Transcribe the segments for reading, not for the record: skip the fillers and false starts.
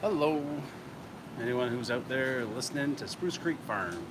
Hello, anyone who's out there listening to Spruce Creek Farm.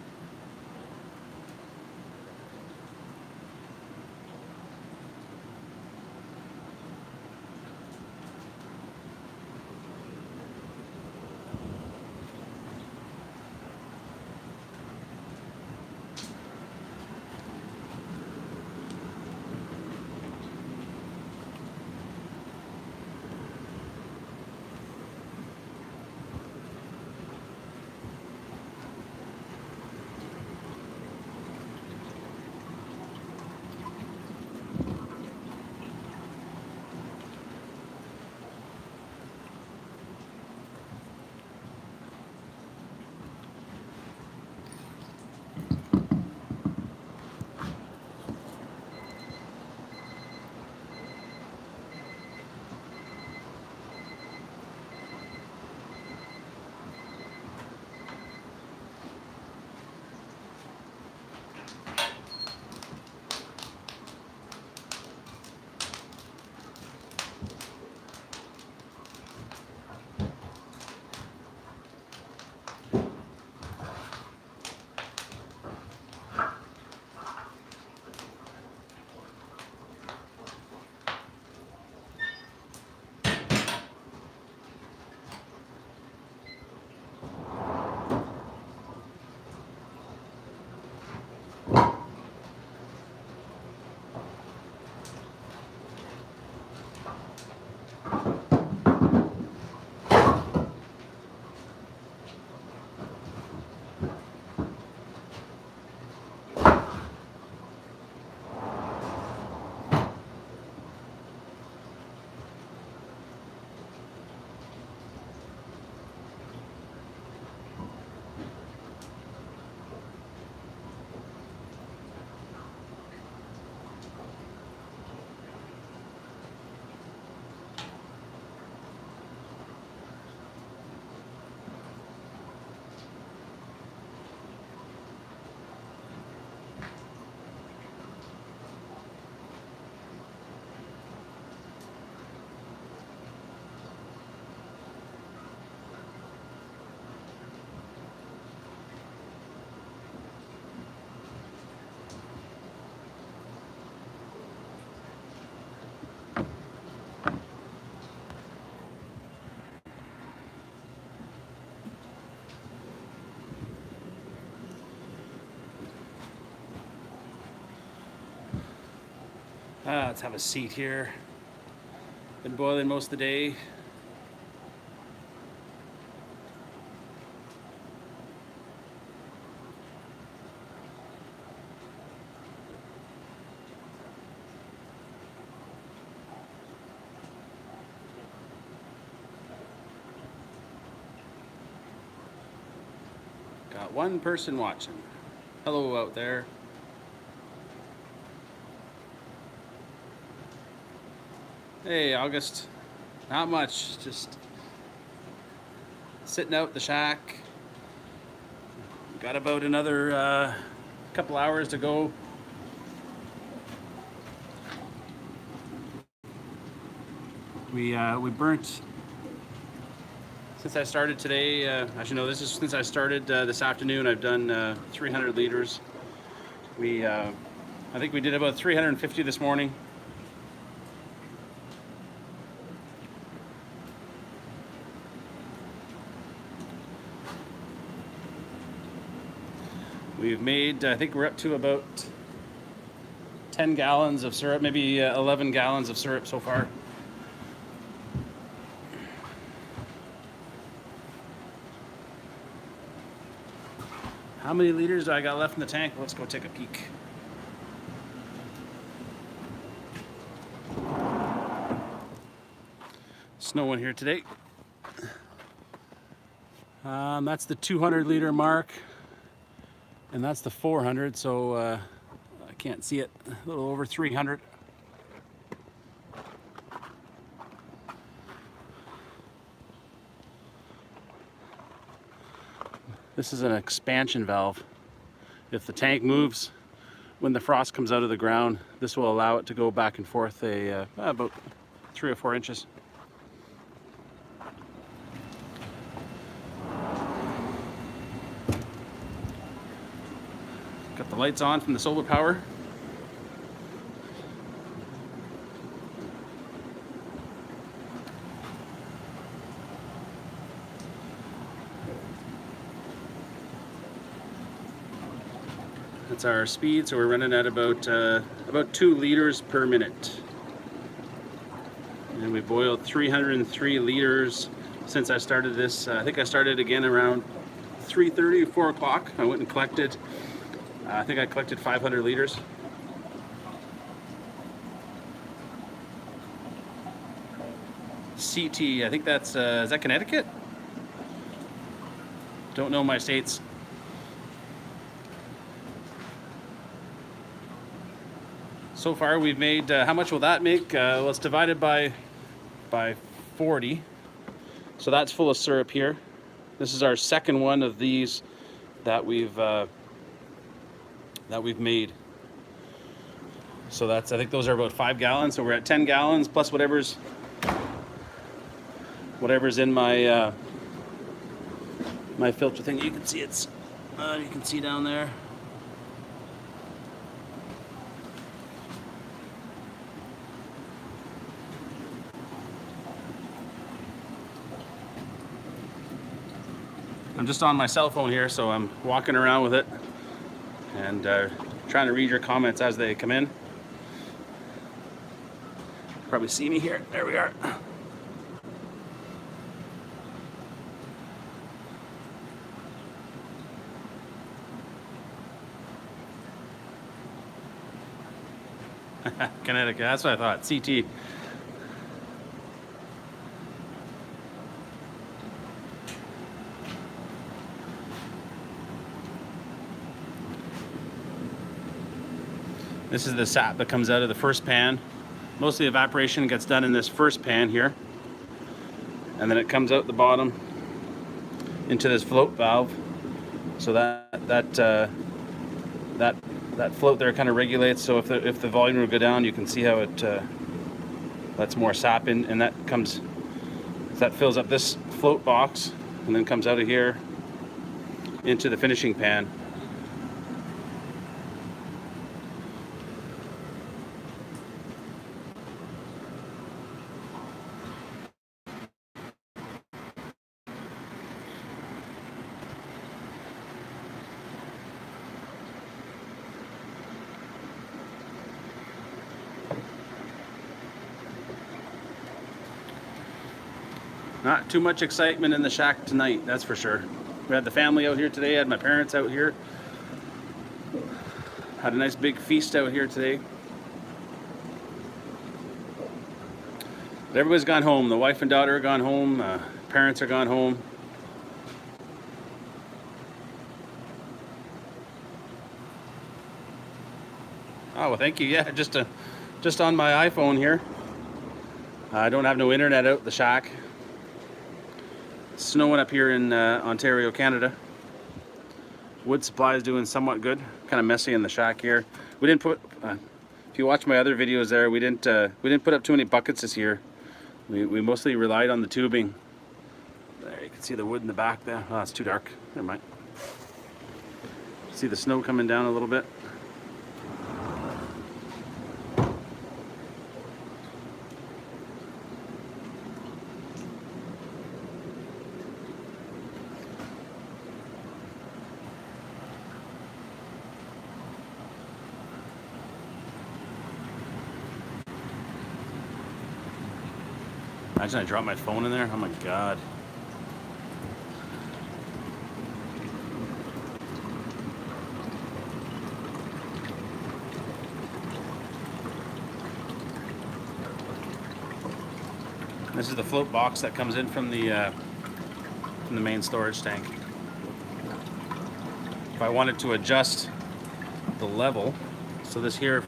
Let's have a seat here. Been boiling most of the day. Got one person watching. Hello out there. Hey, August. Not much. Just sitting out the shack. Got about another couple hours to go. We burnt since I started today. Actually, no, this is since I started this afternoon. I've done 300 liters. I think we did about 350 this morning. We've made, I think we're up to about 10 gallons of syrup, maybe 11 gallons of syrup so far. How many liters do I got left in the tank? Let's go take a peek. Snowing here today. That's the 200 liter mark. And that's the 400, so I can't see it. A little over 300. This is an expansion valve. If the tank moves when the frost comes out of the ground, this will allow it to go back and forth about 3 or 4 inches. lights on from the solar power. That's our speed, so we're running at about 2 liters per minute. And we boiled 303 liters since I started this. I think I started again around 3:30, 4 o'clock. I went and collected, I think I collected 500 liters. CT, I think that's, is that Connecticut? Don't know my states. So far we've made, how much will that make? Well, it's divided by 40. So that's full of syrup here. This is our second one of these that we've made. So that's, I think those are about 5 gallons. So we're at 10 gallons plus whatever's in my my filter thing. You can see it's, you can see down there. I'm just on my cell phone here, so I'm walking around with it and trying to read your comments as they come in. Probably see me here. There we are. Connecticut, that's what I thought. CT. This is the sap that comes out of the first pan. Most of the evaporation gets done in this first pan here. And then it comes out the bottom into this float valve. So that float there kind of regulates. So if the volume will go down, you can see how it lets more sap in, and that fills up this float box and then comes out of here into the finishing pan. Not too much excitement in the shack tonight, that's for sure. We had the family out here today, I had my parents out here. Had a nice big feast out here today. But everybody's gone home. The wife and daughter are gone home, parents are gone home. Oh, well, thank you. Yeah, just on my iPhone here. I don't have no internet out the shack. It's snowing up here in Ontario, Canada. Wood supply is doing somewhat good. Kind of messy in the shack here. We didn't put. If you watch my other videos there, we didn't put up too many buckets this year. We mostly relied on the tubing. There, you can see the wood in the back there. Oh, it's too dark. Never mind. See the snow coming down a little bit. Imagine I dropped my phone in there. Oh my God. This is the float box that comes in from the main storage tank. If I wanted to adjust the level, so this here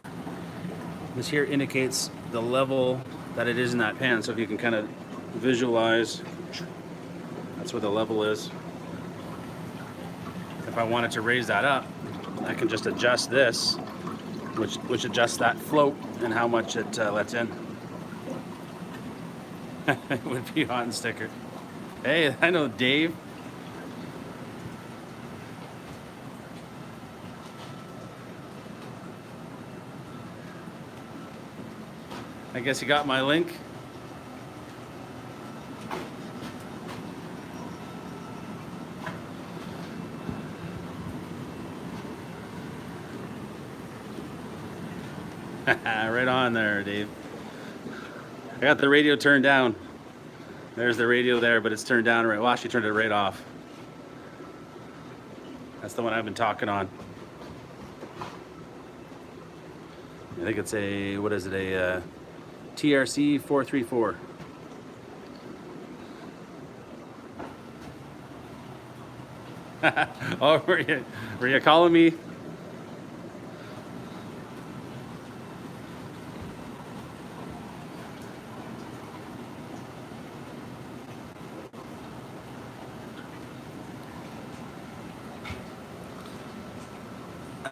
indicates the level that it is in that pan. So if you can kind of visualize, that's where the level is. If I wanted to raise that up, I can just adjust this, which adjusts that float and how much it lets in. It would be hot and sticker. Hey, I know Dave. I guess you got my link. Right on there, Dave. I got the radio turned down. There's the radio there, but it's turned down right. Well, actually turned it right off. That's the one I've been talking on. I think it's a, what is it, a TRC 434. Oh, were you calling me?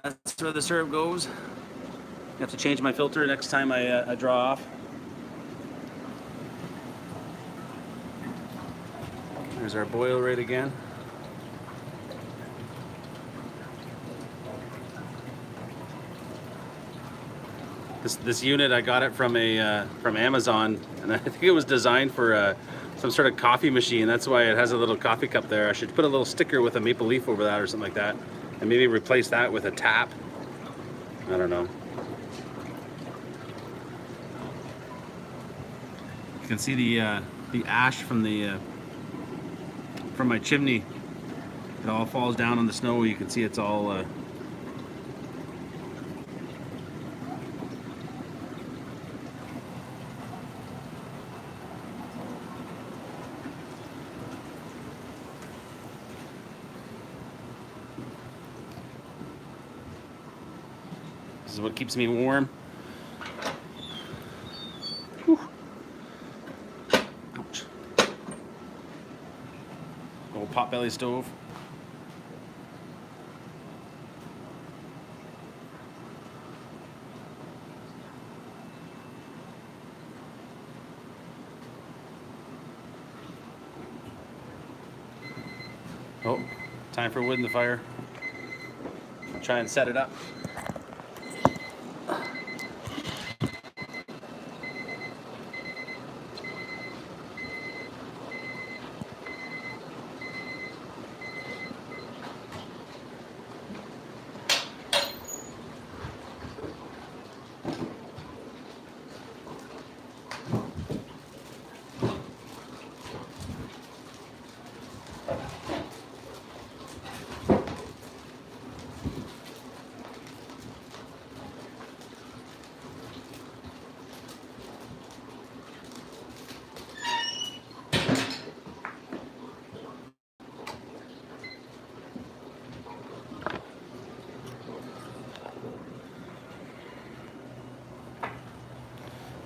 That's where the syrup goes. You have to change my filter next time I draw off. There's our boil rate again. This unit, I got it from Amazon, and I think it was designed for some sort of coffee machine. That's why it has a little coffee cup there. I should put a little sticker with a maple leaf over that or something like that, and maybe replace that with a tap. I don't know. You can see the ash from my chimney. It all falls down on the snow. You can see it's all this is what keeps me warm. Whew. Ouch. Old potbelly stove. Oh, time for wood in the fire. I'll try and set it up.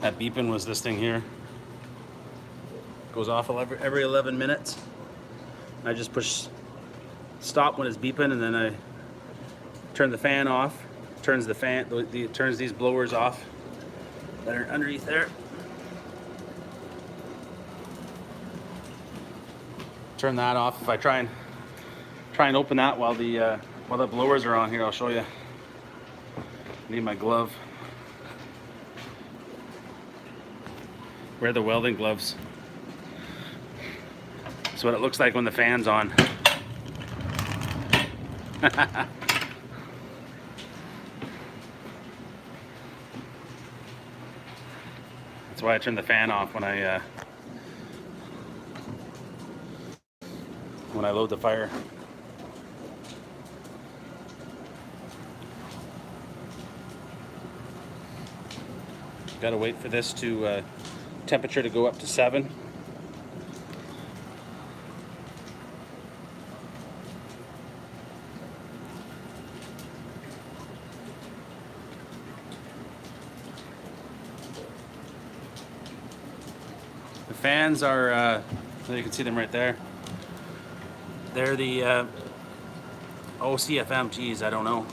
That beeping was this thing here. Goes off every 11 minutes. I just push stop when it's beeping, and then I turn the fan off. Turns the fan, turns these blowers off that are underneath there. Turn that off. If I try and open that while the blowers are on here, I'll show you. I need my glove. Wear the welding gloves. That's what it looks like when the fan's on. That's why I turn the fan off when I load the fire. Gotta wait for this to temperature to go up to 7. The fans are, you can see them right there. They're the CFM. Geez, I don't know.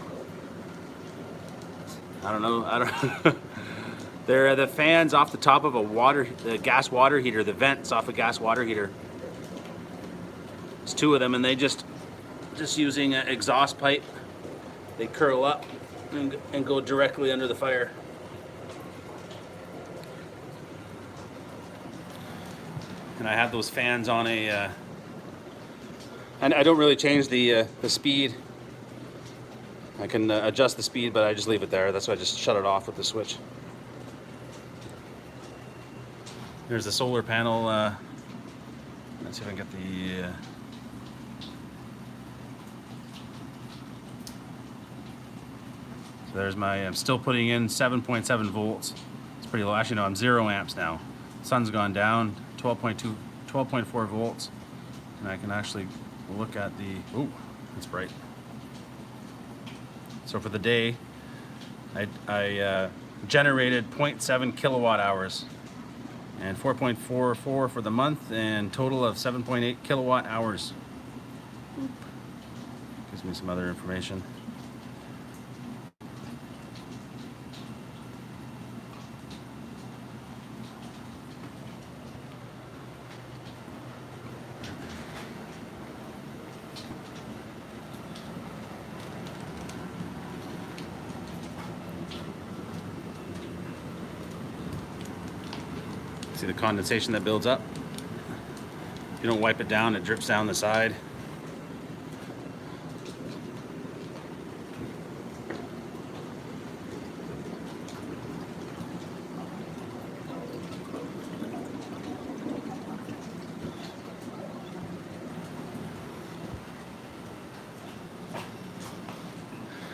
They're the fans off the top of the gas water heater, the vents off a gas water heater. It's 2 of them, and they just using an exhaust pipe, they curl up and go directly under the fire. and I have those fans on a. And I don't really change the speed. I can adjust the speed, but I just leave it there. That's why I just shut it off with the switch. There's the solar panel. Let's see if I can get the. So there's my. I'm still putting in 7.7 volts. It's pretty low. Actually, no, I'm 0 amps now. Sun's gone down. 12.4 volts, and I can actually look at the. Ooh, it's bright. So for the day, I generated 0.7 kilowatt hours, and 4.44 for the month, and total of 7.8 kilowatt hours. Gives me some other information. See the condensation that builds up? If you don't wipe it down, it drips down the side.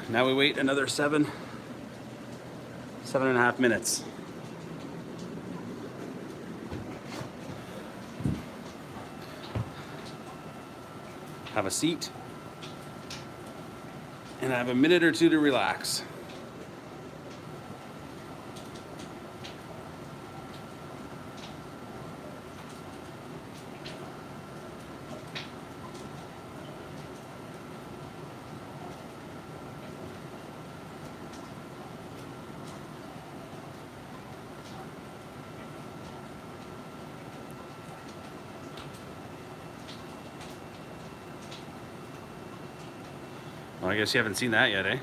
Now we wait another 7.5 minutes. Have a seat, and I have a minute or two to relax. Well, I guess you haven't seen that yet, eh?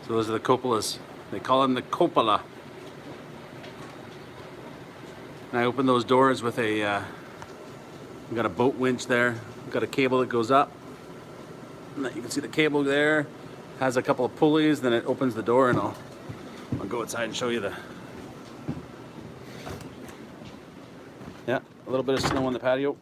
So those are the cupolas. They call them the cupola. And I open those doors with a, we've got a boat winch there. We've got a cable that goes up. And you can see the cable there. Has a couple of pulleys, then it opens the door, and I'll go outside and show you the... Yeah, a little bit of snow on the patio.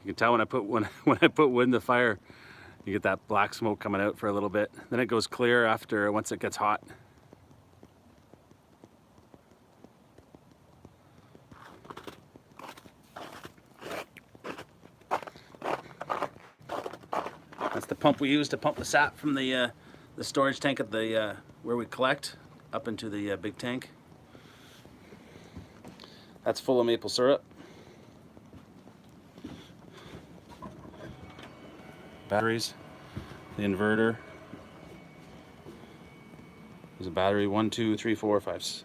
You can tell when I put wood in the fire, you get that black smoke coming out for a little bit. Then it goes clear after once it gets hot. That's the pump we use to pump the sap from the storage tank at the where we collect up into the big tank. That's full of maple syrup. Batteries, the inverter. There's a battery 1, 2, 3, 4, 5.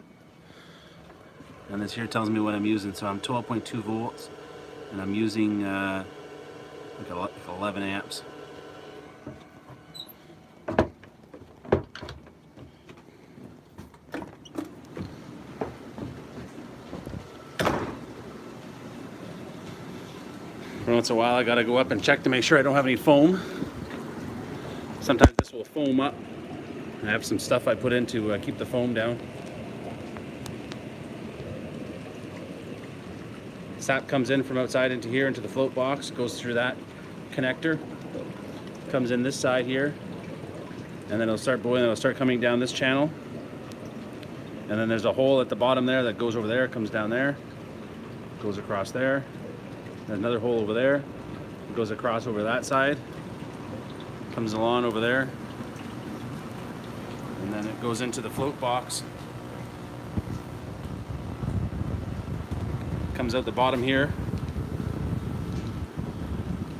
And this here tells me what I'm using. So I'm 12.2 volts, and I'm using like 11 amps. Once in a while I gotta go up and check to make sure I don't have any foam. Sometimes this will foam up. I have some stuff I put in to keep the foam down. Sap comes in from outside into here into the float box, goes through that connector, comes in this side here, and then it'll start boiling. It'll start coming down this channel, and then there's a hole at the bottom there that goes over there, comes down there, goes across there. There's another hole over there. It goes across over that side. Comes along over there. And then it goes into the float box. Comes out the bottom here.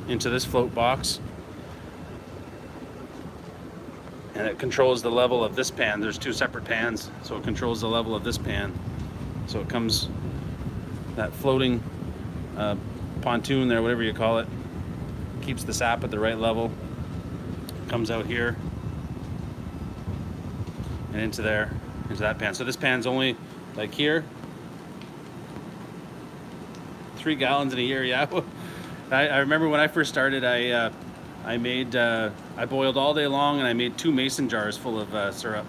Into this float box. And it controls the level of this pan. There's two separate pans, so it controls the level of this pan. So it comes, that floating pontoon there, whatever you call it. Keeps the sap at the right level. Comes out here and into there, into that pan. So this pan's only like here, 3 gallons in a year. Yeah. I remember when I first started, I boiled all day long, and I made 2 mason jars full of syrup.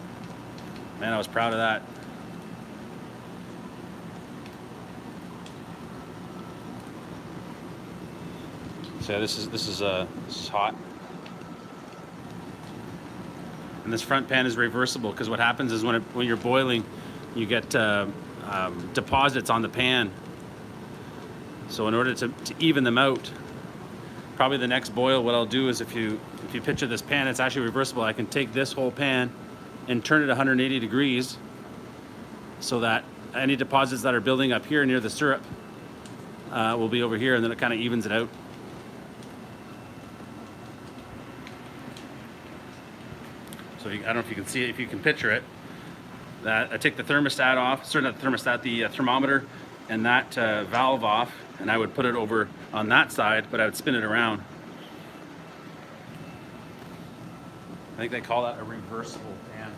Man, I was proud of that. So yeah, this is hot. And this front pan is reversible, because what happens is when you're boiling, you get deposits on the pan. So in order to even them out, probably the next boil, what I'll do is, if you picture this pan, it's actually reversible. I can take this whole pan and turn it 180 degrees, so that any deposits that are building up here near the syrup will be over here, and then it kind of evens it out. So I don't know if you can see it, if you can picture it. That I take the thermostat off, sorry, not the thermostat, the thermometer, and that valve off, and I would put it over on that side, but I would spin it around. I think they call that a reversible pan.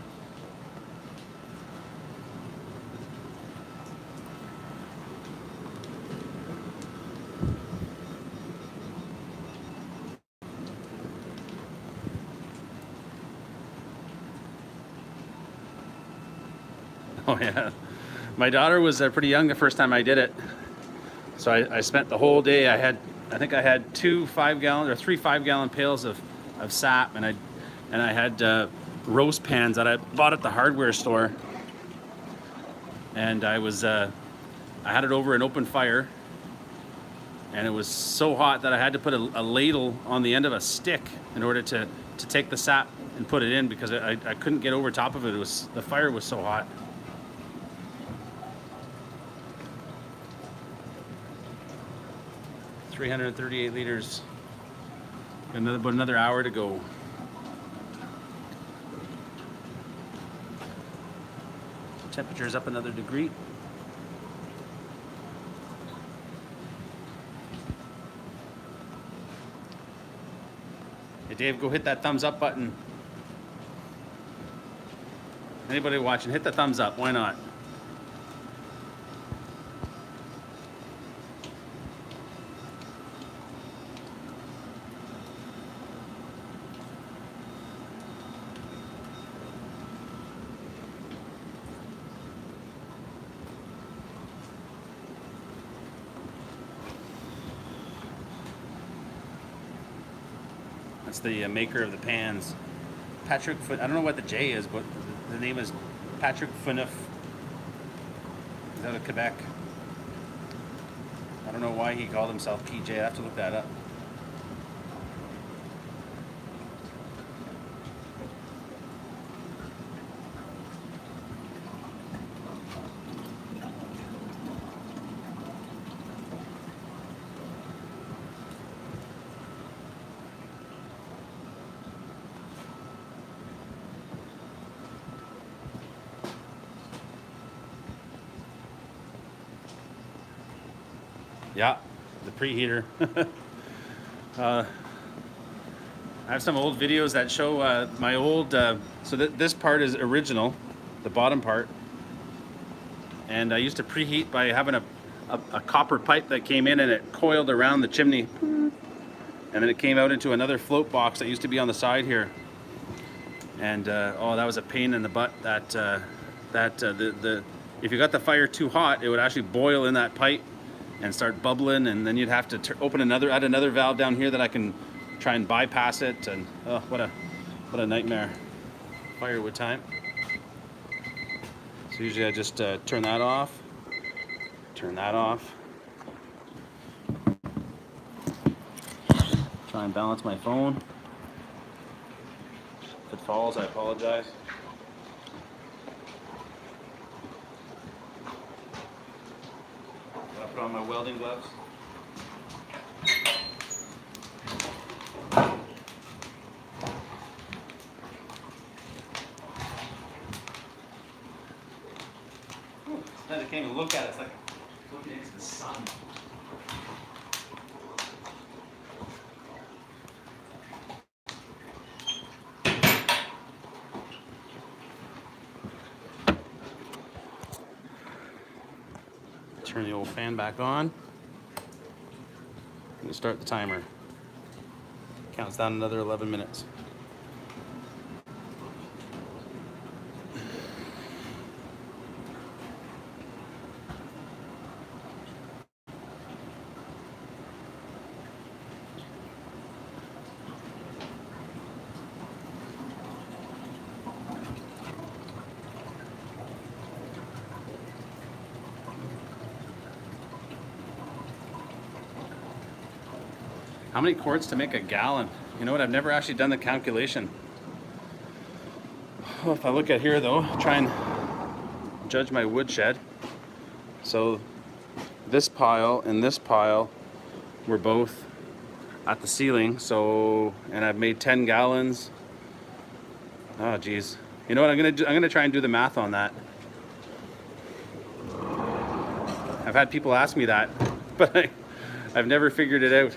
Oh yeah, my daughter was pretty young the first time I did it, so I spent the whole day. I think I had 2 5-gallon or 3 5-gallon pails of sap, and I had roast pans that I bought at the hardware store, and I had it over an open fire, and it was so hot that I had to put a ladle on the end of a stick in order to take the sap and put it in, because I couldn't get over top of it. The fire was so hot. $338 liters. About another hour to go. Temperature's up another degree. Hey Dave, go hit that thumbs up button. Anybody watching, hit the thumbs up. Why not? That's the maker of the pans. Patrick, I don't know what the J is, but the name is Patrick Funeff. He's out of Quebec. I don't know why he called himself PJ. I have to look that up. Yeah, the preheater. I have some old videos that show my old, so this part is original, the bottom part. And I used to preheat by having a copper pipe that came in, and it coiled around the chimney. And then it came out into another float box that used to be on the side here. And oh, that was a pain in the butt. If you got the fire too hot, it would actually boil in that pipe and start bubbling, and then you'd have to add another valve down here that I can try and bypass it. And oh, what a nightmare. Firewood time. So usually I just turn that off, try and balance my phone. If it falls, I apologize. Gotta put on my welding gloves. I can't even look at it. It's like looking into the sun. Turn the old fan back on. And start the timer. Counts down another 11 minutes. How many quarts to make a gallon? You know what, I've never actually done the calculation. Well, if I look at here though, try and judge my woodshed. So this pile and this pile were both at the ceiling, so, and I've made 10 gallons. Oh geez. You know what I'm gonna do? I'm gonna try and do the math on that. I've had people ask me that, but I've never figured it out.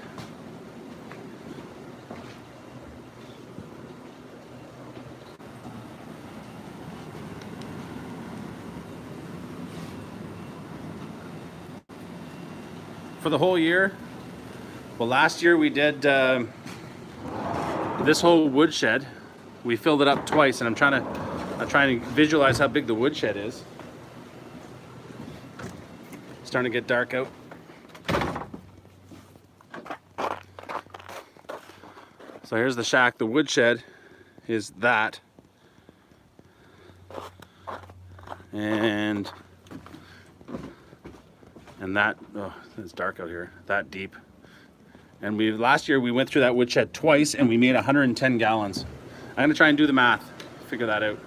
For the whole year, well, last year we did this whole woodshed. We filled it up twice, and I'm trying to visualize how big the woodshed is. It's starting to get dark out. So here's the shack. The woodshed is that, and that, oh, it's dark out here, that deep. And last year we went through that woodshed twice and we made 110 gallons. I'm gonna try and do the math, figure that out.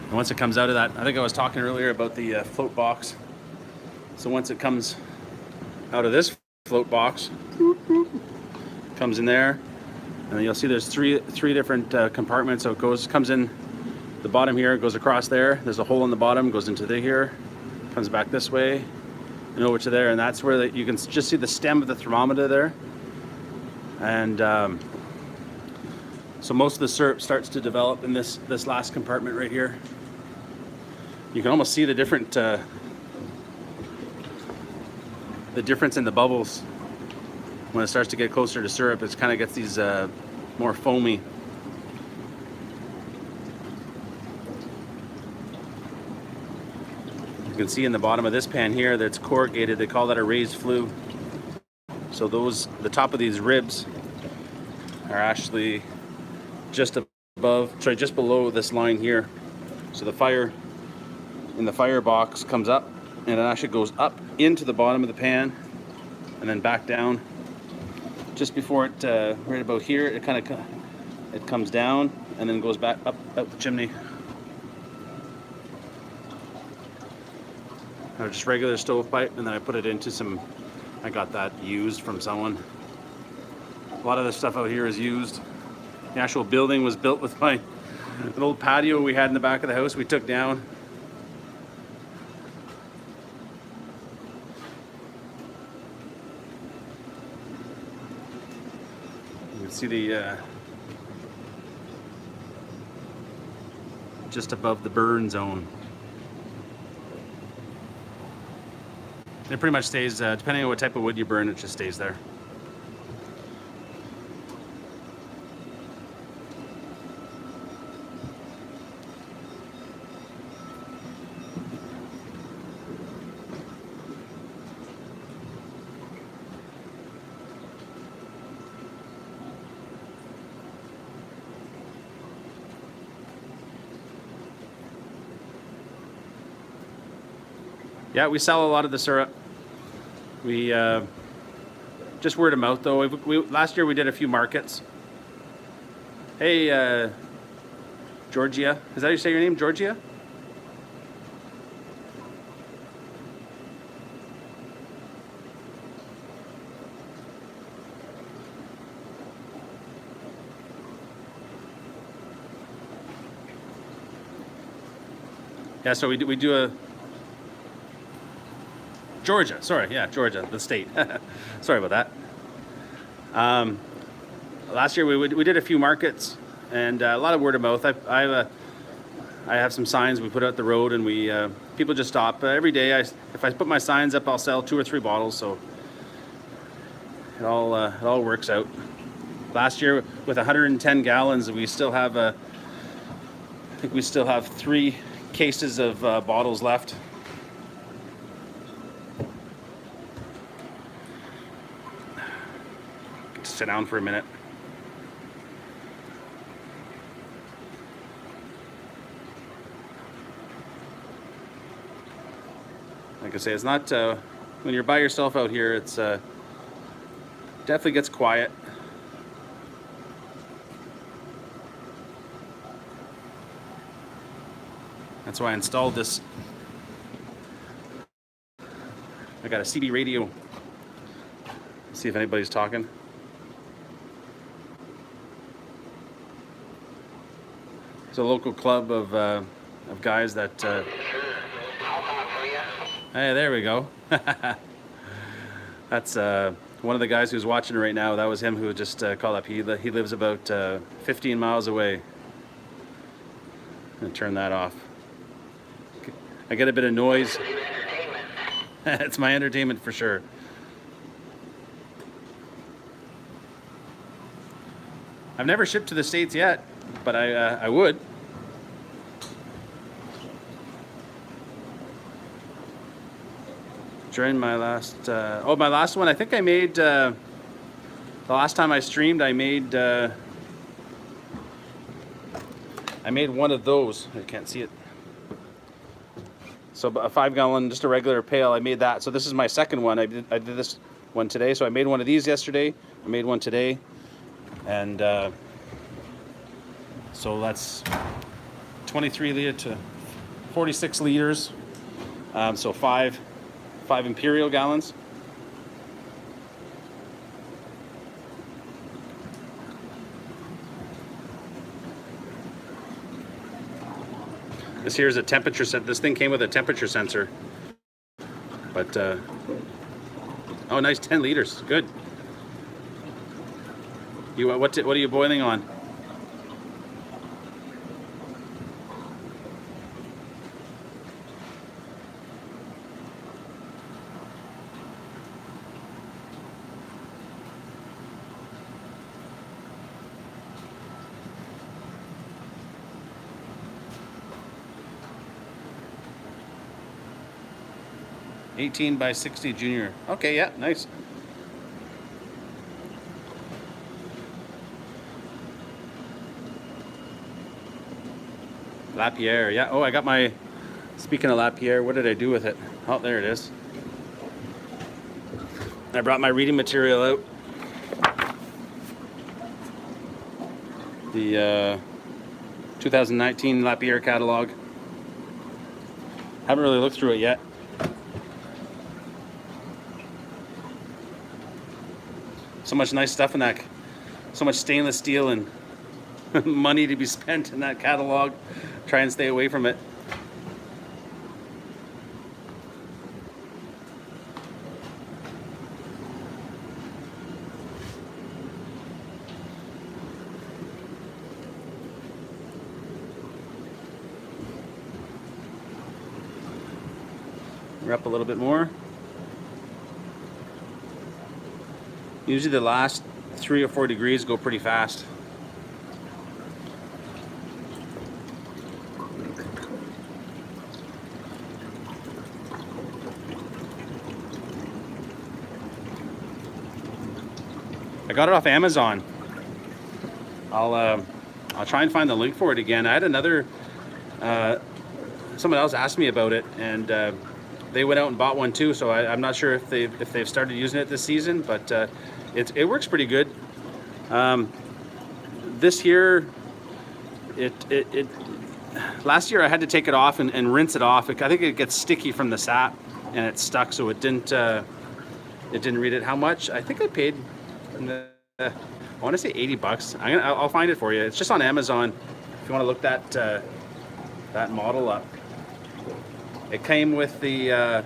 And once it comes out of that, I think I was talking earlier about the float box. So once it comes out of this float box, comes in there, and you'll see there's three different compartments. So it comes in the bottom here, goes across there. There's a hole in the bottom, goes into here, comes back this way, and over to there. And that's where you can just see the stem of the thermometer there. And so most of the syrup starts to develop in this last compartment right here. You can almost see the different the difference in the bubbles when it starts to get closer to syrup. It kind of gets these more foamy. You can see in the bottom of this pan here that's corrugated. They call that a raised flue. So the top of these ribs are actually just below this line here. So the fire in the fire box comes up, and it actually goes up into the bottom of the pan and then back down. Just before it, right about here, it comes down and then goes back up the chimney. Just regular stovepipe, and then I put it into some, I got that used from someone. A lot of this stuff out here is used. The actual building was built with an old patio we had in the back of the house we took down. You can see the just above the burn zone. It pretty much stays, depending on what type of wood you burn, it just stays there. Yeah, we sell a lot of the syrup. We just word of mouth though. Last year we did a few markets. Hey, Georgia, is that how you say your name, Georgia? Yeah, so we do a Georgia. Sorry, yeah, Georgia, the state. Sorry about that. Last year we did a few markets and a lot of word of mouth. I have some signs we put out the road, and we people just stop every day. If I put my signs up, I'll sell 2 or 3 bottles. So it all works out. Last year with 110 gallons, we still have I think we still have 3 cases of bottles left. Sit down for a minute. Like I say, it's not when you're by yourself out here. It's definitely gets quiet. That's why I installed this. I got a CB radio. See if anybody's talking. It's a local club of guys that. Hey, there we go. That's one of the guys who's watching right now. That was him who just called up. He lives about 15 miles away. And turn that off. I get a bit of noise. It's my entertainment for sure. I've never shipped to the States yet, but I would. During my last, my last one, I think I made, the last time I streamed, I made one of those. I can't see it. So a 5-gallon, just a regular pail, I made that. So this is my second one. I did this one today. So I made one of these yesterday. I made one today. And so that's 23 liter to 46 liters. So 5 imperial gallons. This here is a temperature set. This thing came with a temperature sensor. But oh, nice, 10 liters. Good. What are you boiling on? $18 by $60 junior. Okay, yeah, nice. Lapierre, yeah. Oh, I got my, speaking of Lapierre, what did I do with it? Oh, there it is. I brought my reading material out. The 2019 Lapierre catalog. Haven't really looked through it yet. So much nice stuff in that. So much stainless steel and money to be spent in that catalog. Try and stay away from it. We're up a little bit more. Usually the last 3 or 4 degrees go pretty fast. I got it off Amazon. I'll try and find the link for it again. I had another, someone else asked me about it, and they went out and bought one too. So I'm not sure if they've started using it this season, but it works pretty good. This year, last year I had to take it off and rinse it off. I think it gets sticky from the sap, and it stuck, so it didn't read it. How much? I think I paid. I want to say $80. I'll find it for you. It's just on Amazon if you want to look that model up. It came with the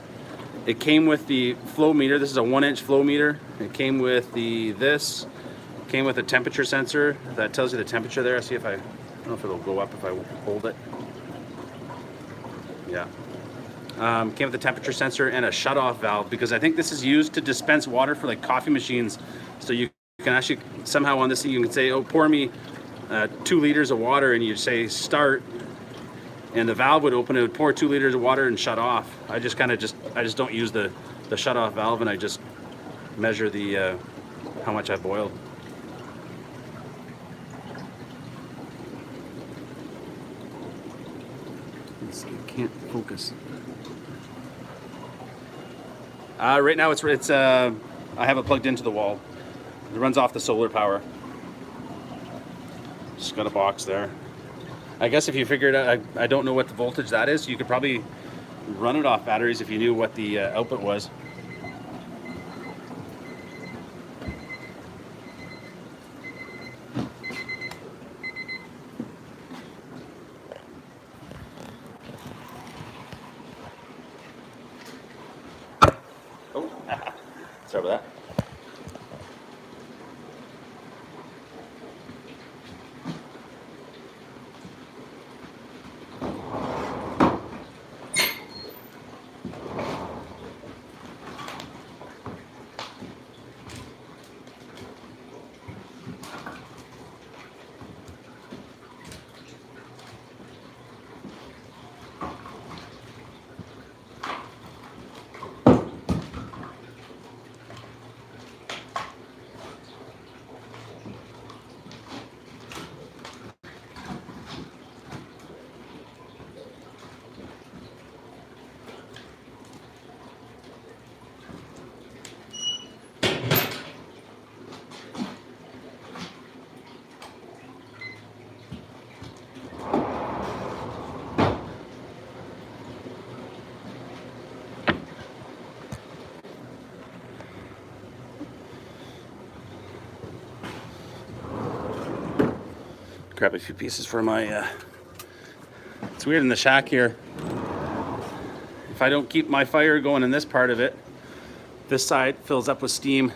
flow meter. This is a 1-inch flow meter. It came with came with a temperature sensor that tells you the temperature there. See if I don't know if it'll go up if I hold it. Yeah. Came with a temperature sensor and a shut-off valve, because I think this is used to dispense water for like coffee machines. So you can actually somehow on this thing you can say, oh, pour me 2 liters of water, and you say start, and the valve would open. It would pour 2 liters of water and shut off. I just don't use the shut-off valve, and I just measure the how much I boiled. Let's see, I can't focus. Right now it's I have it plugged into the wall. It runs off the solar power. Just got a box there. I guess if you figured out, I don't know what the voltage that is. You could probably run it off batteries if you knew what the output was. Oh, sorry about that. Grab a few pieces for my it's weird in the shack here. If I don't keep my fire going in this part of it, this side fills up with steam.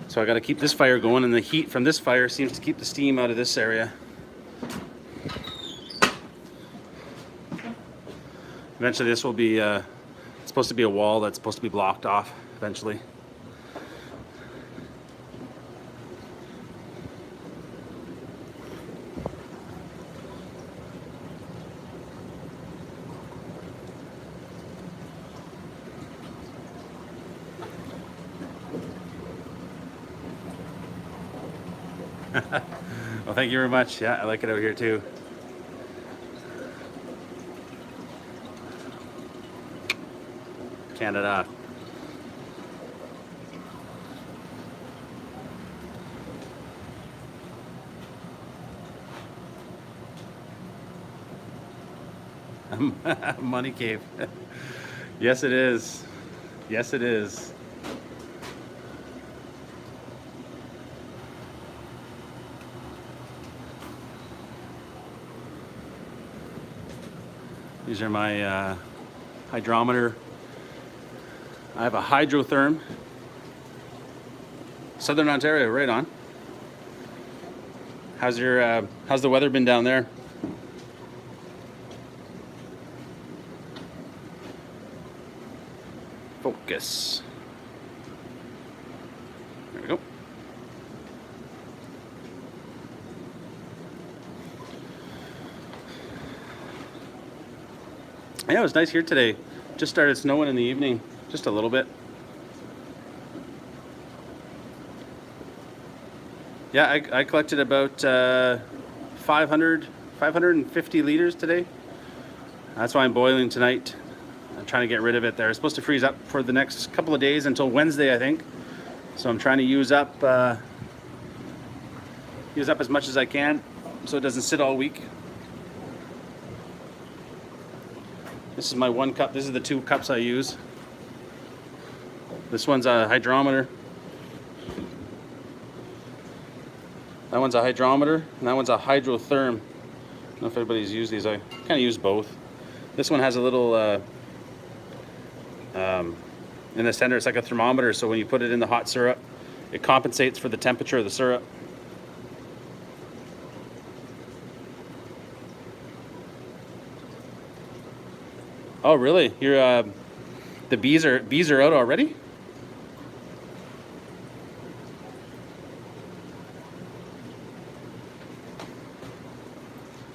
So I got to keep this fire going, and the heat from this fire seems to keep the steam out of this area. Eventually this will be it's supposed to be a wall that's supposed to be blocked off eventually. Well, thank you very much. Yeah, I like it out here too. Canada. Money cave. Yes, it is. Yes, it is. These are my hydrometer. I have a hydrotherm. Southern Ontario, right on. How's the weather been down there? Focus. There we go. Yeah, it was nice here today. Just started snowing in the evening, just a little bit. Yeah, I collected about 550 liters today. That's why I'm boiling tonight. I'm trying to get rid of it there. It's supposed to freeze up for the next couple of days until Wednesday, I think. So I'm trying to use up as much as I can so it doesn't sit all week. This is my 1 cup. This is the 2 cups I use. This one's a hydrometer. That one's a hydrometer, and that one's a hydrotherm. know if everybody's used these. I kind of use both. This one has a little in the center. It's like a thermometer, so when you put it in the hot syrup, it compensates for the temperature of the syrup. Oh, really? You're the bees are out already?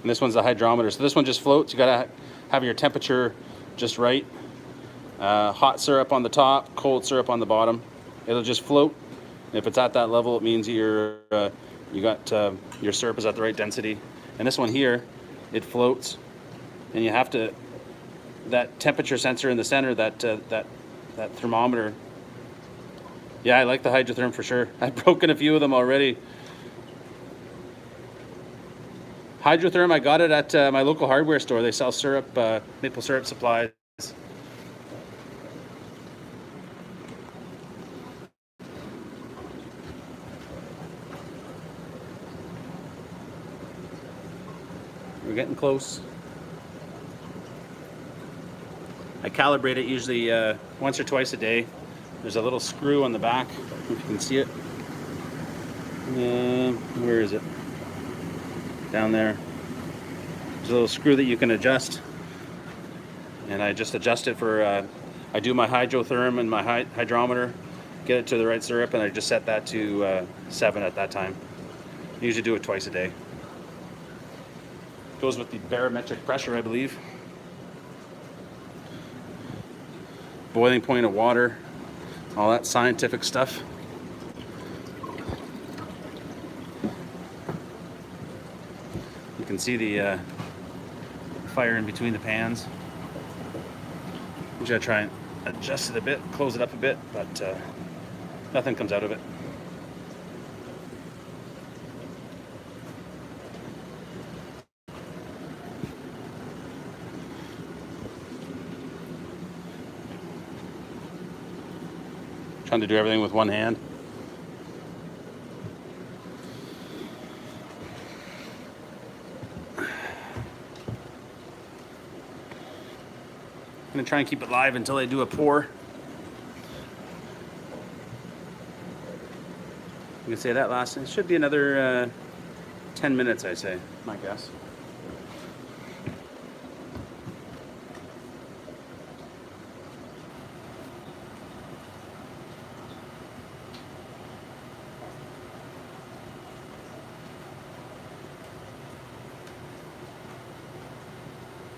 And this one's a hydrometer. So this one just floats. You gotta have your temperature just right. Hot syrup on the top, cold syrup on the bottom. It'll just float. And if it's at that level, it means you got your syrup is at the right density. And this one here, it floats, and you have to, that temperature sensor in the center, that thermometer. Yeah, I like the hydrotherm for sure. I've broken a few of them already. Hydrotherm, I got it at my local hardware store. They sell syrup, maple syrup supplies. We're getting close. I calibrate it usually once or twice a day. There's a little screw on the back, if you can see it. Where is it? Down there. There's a little screw that you can adjust. And I just adjust it for, I do my hydrotherm and my hydrometer, get it to the right syrup, and I just set that to 7 at that time. I usually do it twice a day. Goes with the barometric pressure, I believe. Boiling point of water, all that scientific stuff. You can see the fire in between the pans. I'm just gonna try and adjust it a bit, close it up a bit, but nothing comes out of it. Trying to do everything with one hand. I'm gonna try and keep it live until I do a pour. You can say that lasts, it should be another 10 minutes, I say, my guess.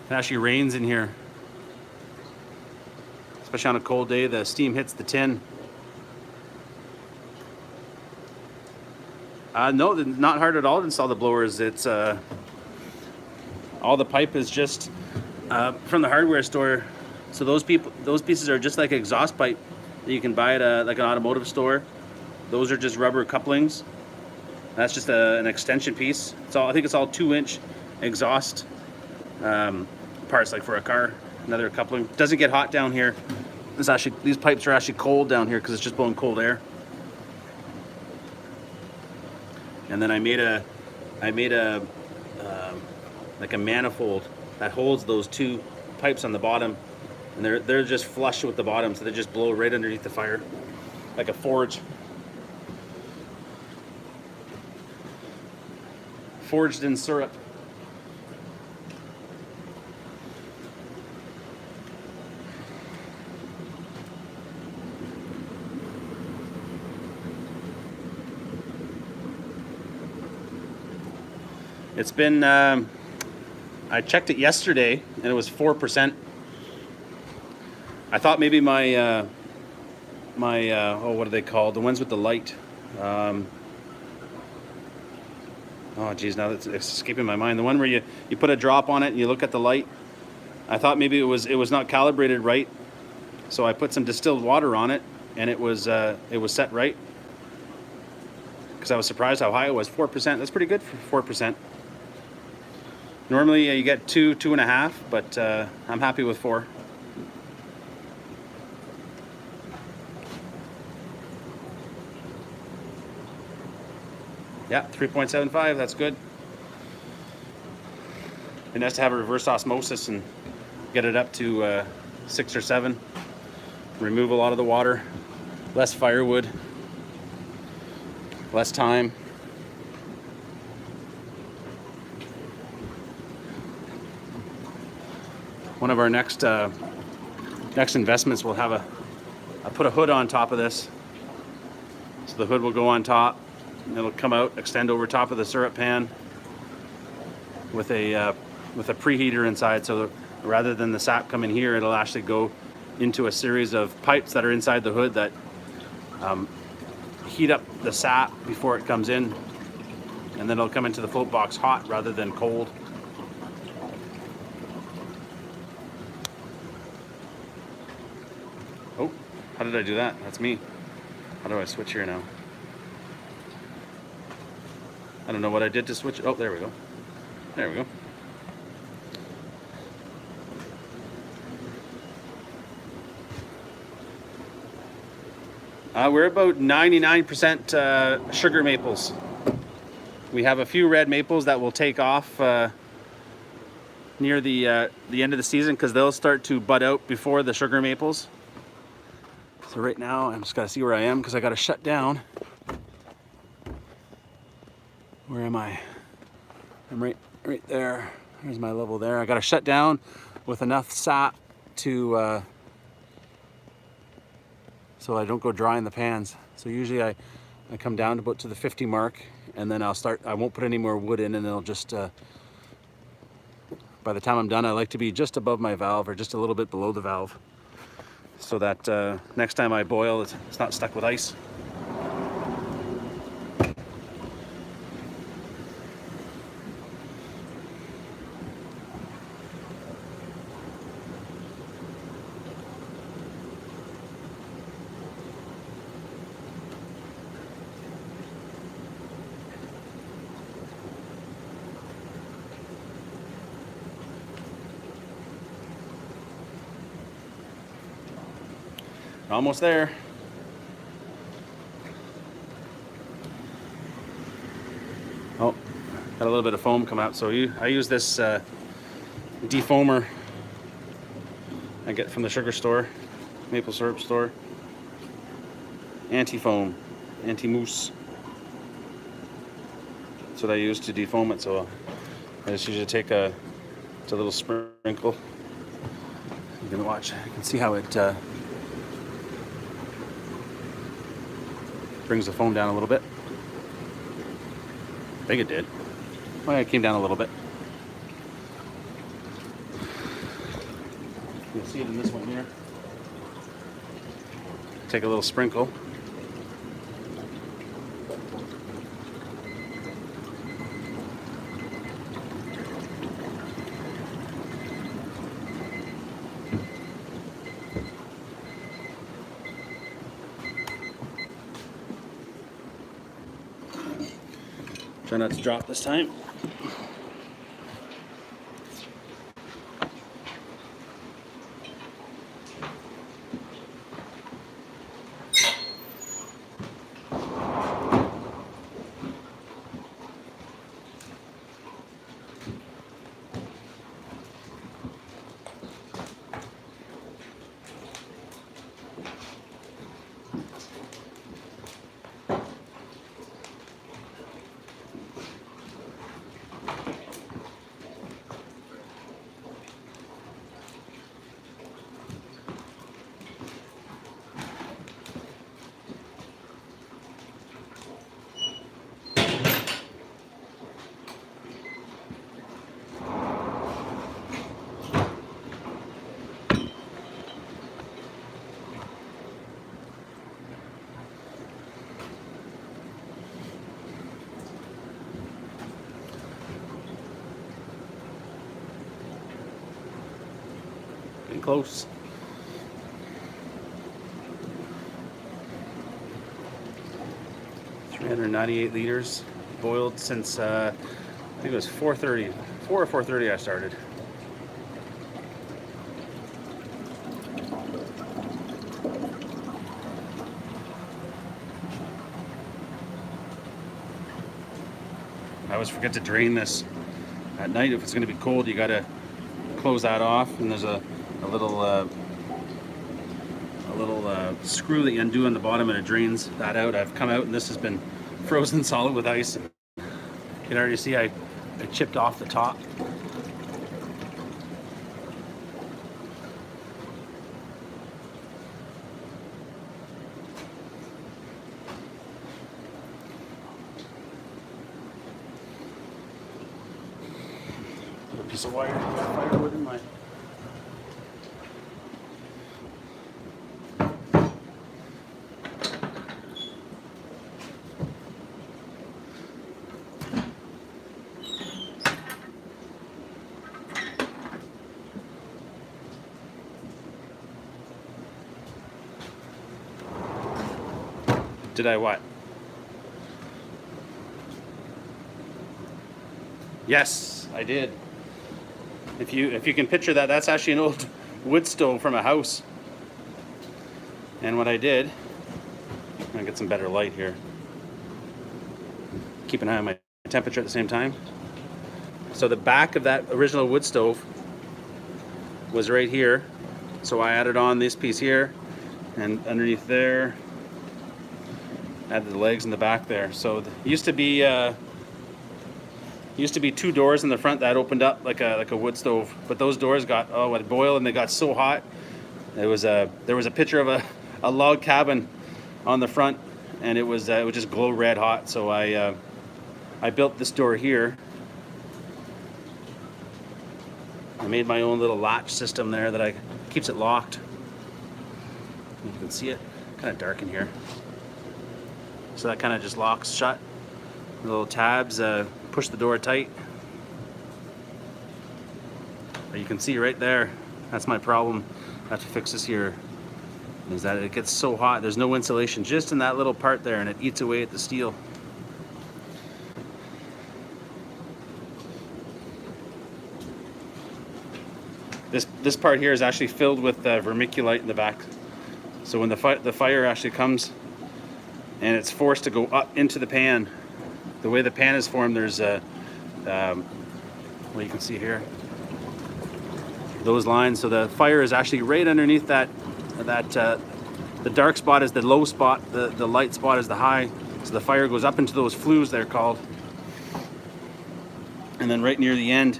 It actually rains in here. Especially on a cold day, the steam hits the tin. No, not hard at all to install the blowers. It's all the pipe is just from the hardware store. So those pieces are just like exhaust pipe that you can buy at like an automotive store. Those are just rubber couplings. That's just an extension piece. I think it's all 2-inch exhaust parts, like for a car. Another coupling. Doesn't get hot down here. These pipes are actually cold down here because it's just blowing cold air. And then I made a like a manifold that holds those two pipes on the bottom, and they're just flush with the bottom, so they just blow right underneath the fire, like a forge. Forged in syrup. It's been, I checked it yesterday and it was 4%. I thought maybe my, oh, what are they called? The ones with the light. Oh geez, now it's escaping my mind. The one where you put a drop on it and you look at the light. I thought maybe it was not calibrated right. So I put some distilled water on it and it was set right. Because I was surprised how high it was. 4%, that's pretty good for 4%. Normally you get 2.5, but I'm happy with 4. Yeah, 3.75, that's good. Be nice to have a reverse osmosis and get it up to 6 or 7. Remove a lot of the water, less firewood, less time. One of our next investments will have I put a hood on top of this. So the hood will go on top, and it'll come out, extend over top of the syrup pan with a preheater inside. So rather than the sap coming here, it'll actually go into a series of pipes that are inside the hood that heat up the sap before it comes in, and then it'll come into the float box hot rather than cold. Oh, how did I do that? That's me. How do I switch here now? I don't know what I did to switch it. Oh, there we go. There we go. We're about 99% sugar maples. We have a few red maples that will take off near the end of the season because they'll start to bud out before the sugar maples. So right now I'm just gotta see where I am because I gotta shut down. Where am I? I'm right there. There's my level there. I gotta shut down with enough sap to so I don't go dry in the pans. So usually I come down about to the 50 mark, and then I won't put any more wood in, and it'll just by the time I'm done, I like to be just above my valve or just a little bit below the valve, so that next time I boil, it's not stuck with ice. Almost there. Oh, got a little bit of foam come out. So I use this defoamer I get from the sugar store, maple syrup store. Anti-foam, anti-mousse. That's what I use to defoam it. So I just usually take a little sprinkle. You can watch. You can see how it brings the foam down a little bit. I think it did. Oh yeah, it came down a little bit. You'll see it in this one here. Take a little sprinkle. Try not to drop this time. Getting close. $398 liters boiled since I think it was 4:30, 4 or 4:30 I started. I always forget to drain this At night, if it's going to be cold, you got to close that off, and there's a little screw that you undo on the bottom, and it drains that out. I've come out, and this has been frozen solid with ice. You can already see I chipped off the top. Put a piece of wire, firewood in my. Did I what? Yes, I did. If you can picture that, that's actually an old wood stove from a house. And what I did, I'm gonna get some better light here. Keep an eye on my temperature at the same time. So the back of that original wood stove was right here. So I added on this piece here, and underneath there, added the legs in the back there. So it used to be two doors in the front that opened up like a wood stove, but those doors got it boiled, and they got so hot. There was a picture of a log cabin on the front, and it would just glow red hot. So I built this door here. I made my own little latch system there that keeps it locked. You can see it, kind of dark in here. So that kind of just locks shut. The little tabs push the door tight. But you can see right there, that's my problem. I have to fix this here. Is that it gets so hot, there's no insulation just in that little part there, and it eats away at the steel. This part here is actually filled with vermiculite in the back. So when the fire actually comes, and it's forced to go up into the pan. The way the pan is formed, there's well, you can see here, those lines. So the fire is actually right underneath that. The dark spot is the low spot, the light spot is the high. So the fire goes up into those flues, they're called. And then right near the end,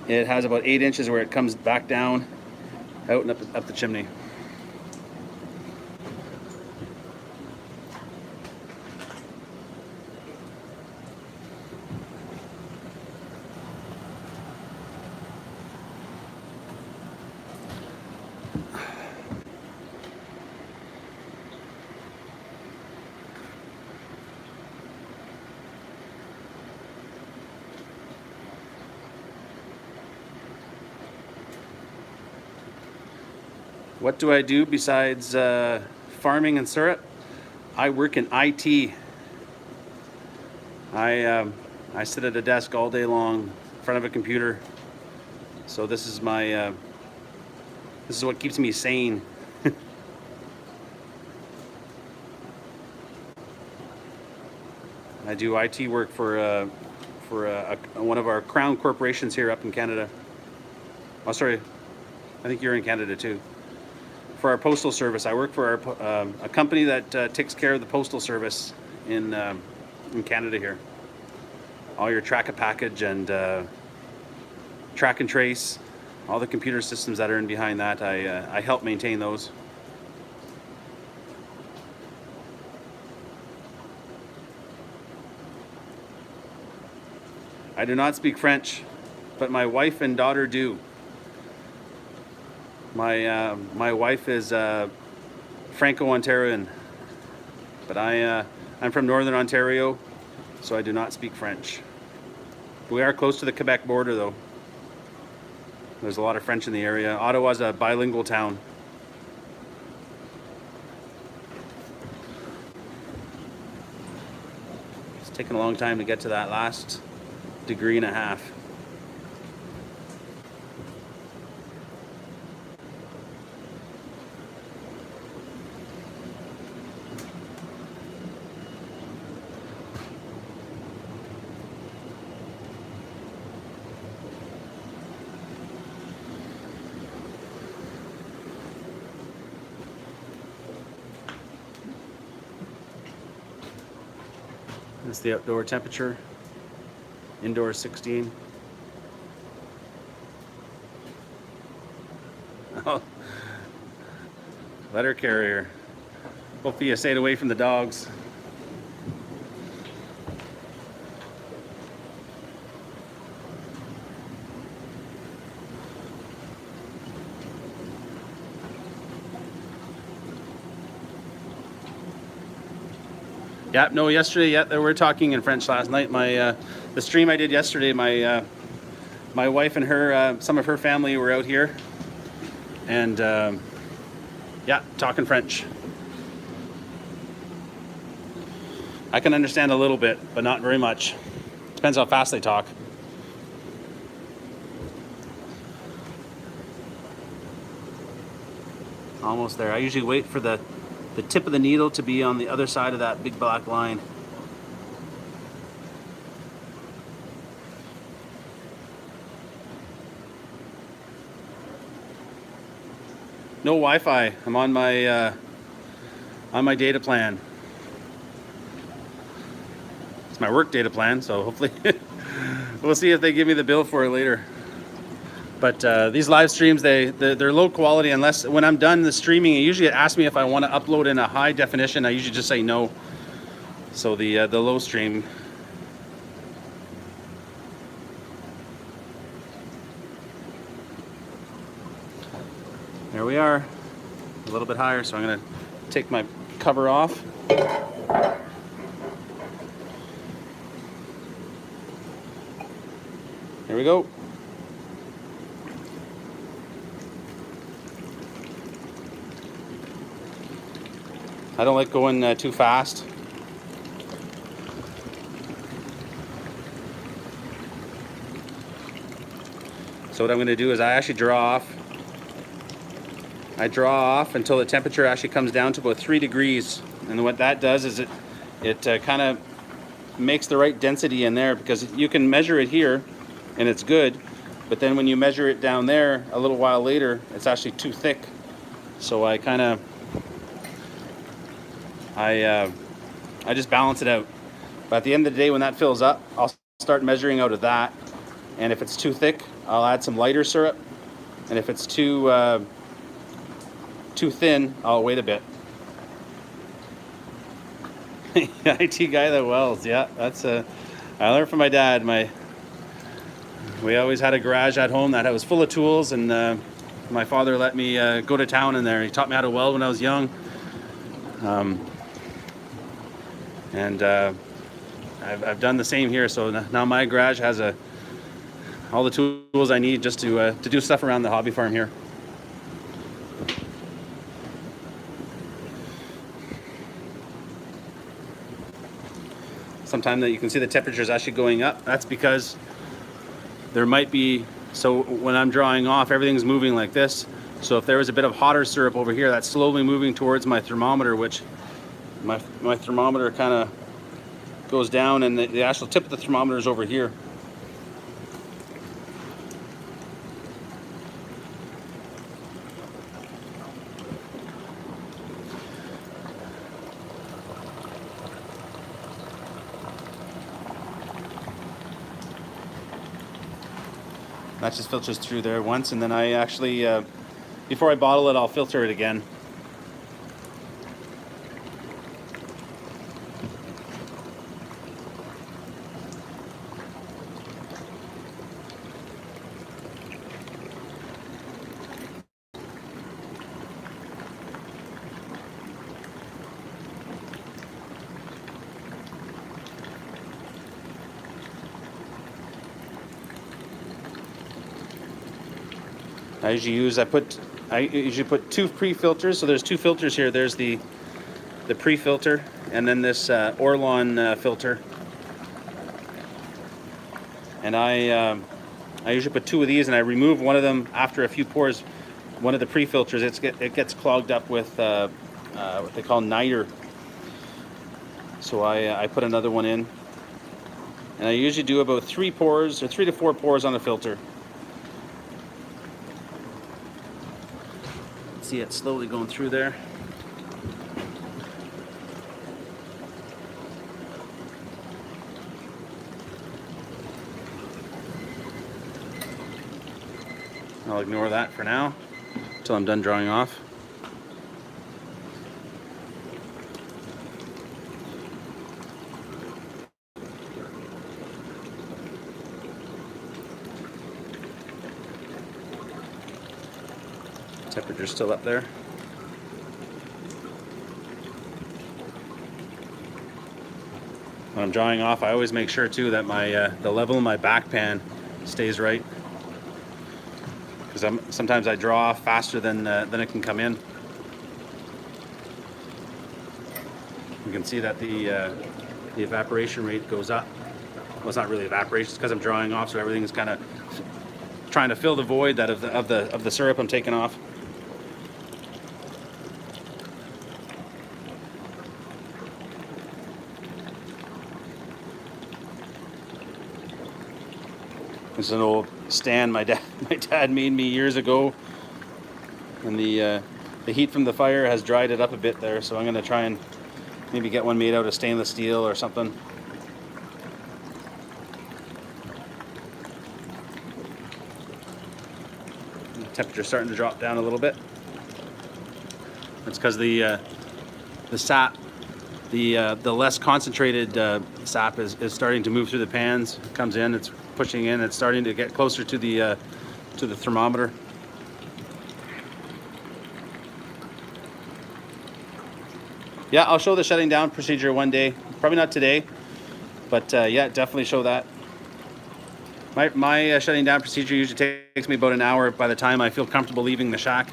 it has about 8 inches where it comes back down, out and up the chimney. What do I do besides farming and syrup? I work in IT. I sit at a desk all day long in front of a computer. So this is my this is what keeps me sane. I do IT work for one of our crown corporations here up in Canada. Oh, sorry, I think you're in Canada too. For our postal service, I work for a company that takes care of the postal service in Canada here. All your track a package and track and trace, all the computer systems that are in behind that, I help maintain those. I do not speak French, but my wife and daughter do. My wife is Franco-Ontarian, but I'm from Northern Ontario, so I do not speak French. We are close to the Quebec border, though. There's a lot of French in the area. Ottawa's a bilingual town. It's taken a long time to get to that last 1.5 degrees. That's the outdoor temperature. Indoor 16. Oh, letter carrier. Hopefully you stayed away from the dogs. Yeah, no, yesterday, yeah, we were talking in French last night. My the stream I did yesterday, my wife and her, some of her family were out here, and yeah, talking French. I can understand a little bit, but not very much. Depends how fast they talk. Almost there. I usually wait for the tip of the needle to be on the other side of that big black line. No Wi-Fi. I'm on my data plan. It's my work data plan, so hopefully we'll see if they give me the bill for it later. But these live streams, they're low quality unless when I'm done the streaming, usually it asks me if I want to upload in a high definition. I usually just say no. So the low stream. There we are, a little bit higher, so I'm gonna take my cover off. There we go. I don't like going too fast. So what I'm going to do is I actually draw off. I draw off until the temperature actually comes down to about 3 degrees. And what that does is it kind of makes the right density in there, because you can measure it here and it's good. But then when you measure it down there a little while later, it's actually too thick. So I kind of I just balance it out. But at the end of the day, when that fills up, I'll start measuring out of that. And if it's too thick, I'll add some lighter syrup. And if it's too thin, I'll wait a bit. IT guy that welds, yeah, that's I learned from my dad. We always had a garage at home that was full of tools, and my father let me go to town in there. He taught me how to weld when I was young. I've done the same here, so now my garage has all the tools I need just to do stuff around the hobby farm here. Sometimes that you can see the temperature is actually going up. That's because there might be, so when I'm drawing off, everything's moving like this. So if there was a bit of hotter syrup over here, that's slowly moving towards my thermometer, which my thermometer kind of goes down, and the actual tip of the thermometer is over here. That just filters through there once, and then I actually, before I bottle it, I'll filter it again. I usually put 2 pre-filters. So there's 2 filters here. There's the pre-filter, and then this Orlon filter. And I usually put 2 of these, and I remove one of them after a few pours. One of the pre-filters, it gets clogged up with what they call niter. So I put another one in, and I usually do about 3 pours, or 3 to 4 pours on a filter. See it slowly going through there. I'll ignore that for now until I'm done drawing off. Temperature's still up there. When I'm drawing off, I always make sure too that my the level of my back pan stays right, because sometimes I draw off faster than it can come in. You can see that the evaporation rate goes up. Well, it's not really evaporation; it's because I'm drawing off, so everything's kind of trying to fill the void that of the syrup I'm taking off. This is an old stand my dad made me years ago, and the heat from the fire has dried it up a bit there, so I'm going to try and maybe get one made out of stainless steel or something. The temperature's starting to drop down a little bit. That's because the sap, the less concentrated sap is starting to move through the pans. It comes in, it's pushing in, it's starting to get closer to the thermometer. Yeah, I'll show the shutting down procedure one day. Probably not today, but yeah, definitely show that. My shutting down procedure usually takes me about an hour by the time I feel comfortable leaving the shack.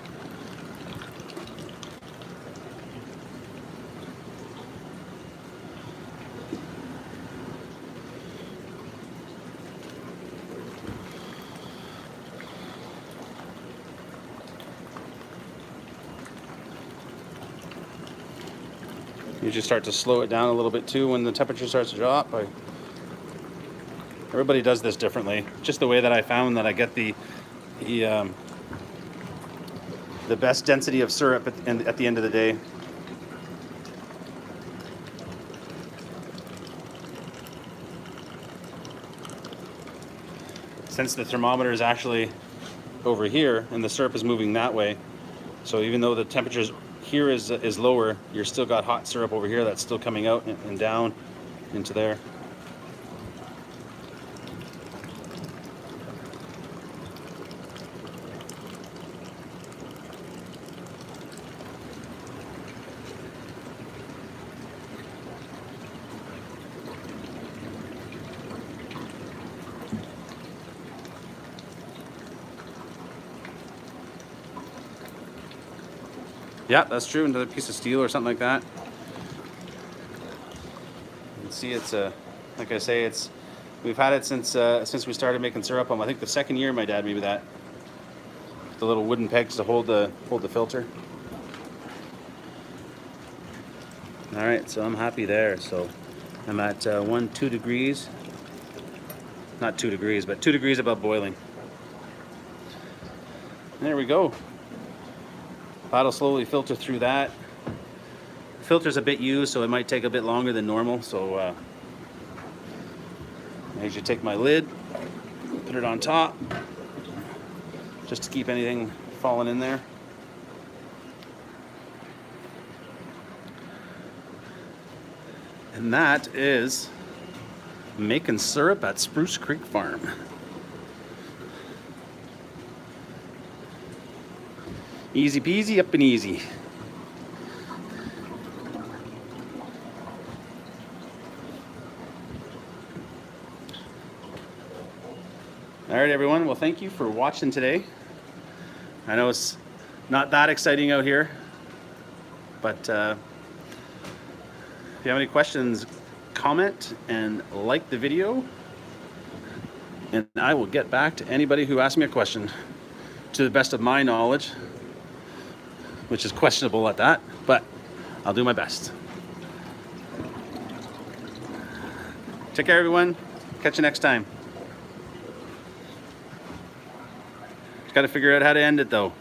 You just start to slow it down a little bit too when the temperature starts to drop. Everybody does this differently. Just the way that I found that I get the best density of syrup at the end of the day. Since the thermometer is actually over here and the syrup is moving that way, so even though the temperature here is lower, you're still got hot syrup over here that's still coming out and down into there. Yeah, that's true. Another piece of steel or something like that. You can see it's like I say, we've had it since we started making syrup. I think the second year my dad made me that. The little wooden pegs to hold the filter. All right, so I'm happy there. So I'm at 2 degrees. Not 2 degrees, but 2 degrees above boiling. There we go. That'll slowly filter through that. The filter's a bit used, so it might take a bit longer than normal. So I usually take my lid, put it on top, just to keep anything falling in there. And that is making syrup at Spruce Creek Farm. Easy peasy, up and easy. All right, everyone. Well, thank you for watching today. I know it's not that exciting out here, but if you have any questions, comment and like the video, and I will get back to anybody who asks me a question to the best of my knowledge, which is questionable at that, but I'll do my best. Take care, everyone. Catch you next time. Just got to figure out how to end it, though.